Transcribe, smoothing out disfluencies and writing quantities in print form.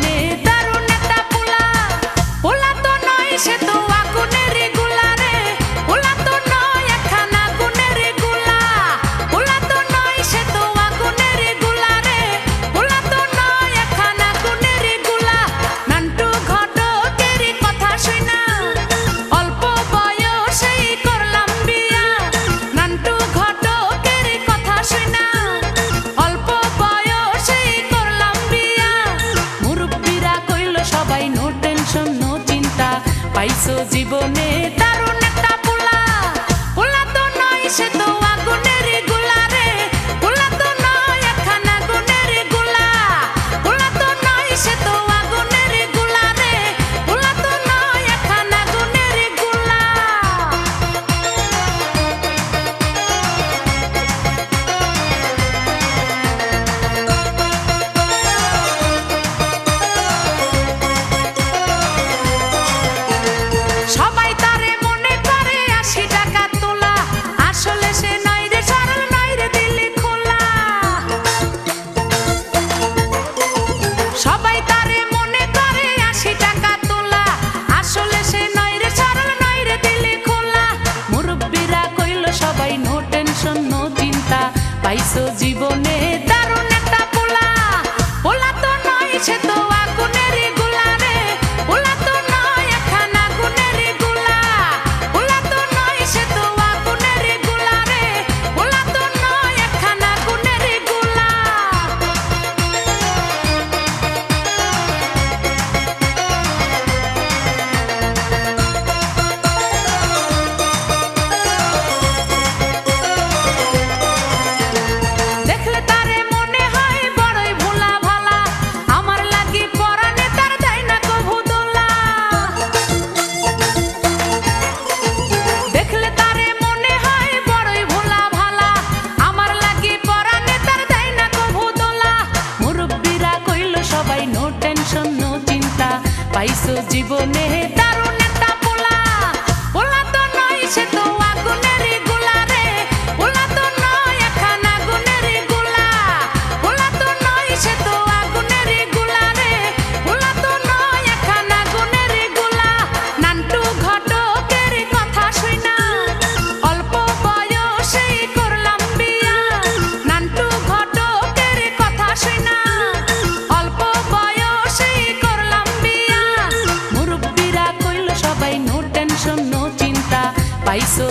জীবনে দারুণ একটা পোলা। পোলা তো নয় সে তো আগুনের গোলা রে, পোলা তো নয় একখানা আগুনের গোলা। পোলা তো নয় সে তো আগুনের গোলা রে, পোলা তো নয় একখানা আগুনের গোলা। নান্টু ঘটকের কথা শুনা অল্প বয়সেই করলাম বিয়া। নান্টু ঘটকের কথা শুনা অল্প বয়সেই করলাম বিয়া। মুরব্বিরা কইল সবাই নো টেনশন নো চিন্তা, পাইছো জীবনে দারুণ একটা পোলা। পোলা তো নয় সে তো আগুনের গোলা রে, পোলা তো নয় একখানা আগুনের গোলা। পোলা তো নয় সে তো আগুনের গোলা রে, পোলা তো নয় একখানা আগুনের গোলা। সবাই তারে মনে করে ৮০ টাকা তোলা, আসলে সে নয় রে সরল নয় রে দিল্লি খোলা। সবাই তারে মনে করে ৮০ টাকা তোলা, আসলে সে নয় রে সরল নয় রে দিল্লি খোলা। মুরব্বিরা কইল সবাই নো টেনশন নো চিন্তা, পাইছো জীবনে দারুণ একটা পোলা। পোলা তো নয় সে তো আগুনের গোলা রে, পোলা তো নয় একখানা আগুনের গোলা। পোলা তো নয় সে তো আগুনের গোলা রে, পোলা তো নয় একখানা আগুনের গোলা। দেখলে তারে মনে হয় বড়ই ভোলা ভালা, আমার লাগি পরানে তার দেয় না কভু দোলা। দেখলে তারে মনে হয় বড়ই ভোলা ভালা, আমার লাগি পরানে তার দেয় না কভু দোলা। মুরব্বিরা কইল সবাই নো টেনশন নো চিন্তা, পাইছো জীবনে দারুণ একটা পোলা। পোলা তো নয় সে তো আগুনের গোলা রে, পোলা তো নয় একখানা আগুনের গোলা। পোলা তো নয় সে তো আগুনের গোলা রে, পোলা তো নয় একখানা আগুনের গোলা। নান্টু ঘটকের কথা শুনা অল্প বয়সেই করলাম বিয়া। নান্টু ঘটকের কথা শুনা অল্প বয়সেই করলাম বিয়া। মুরব্বিরা কইল সবাই নো টেনশন নো চিন্তা, পাইছো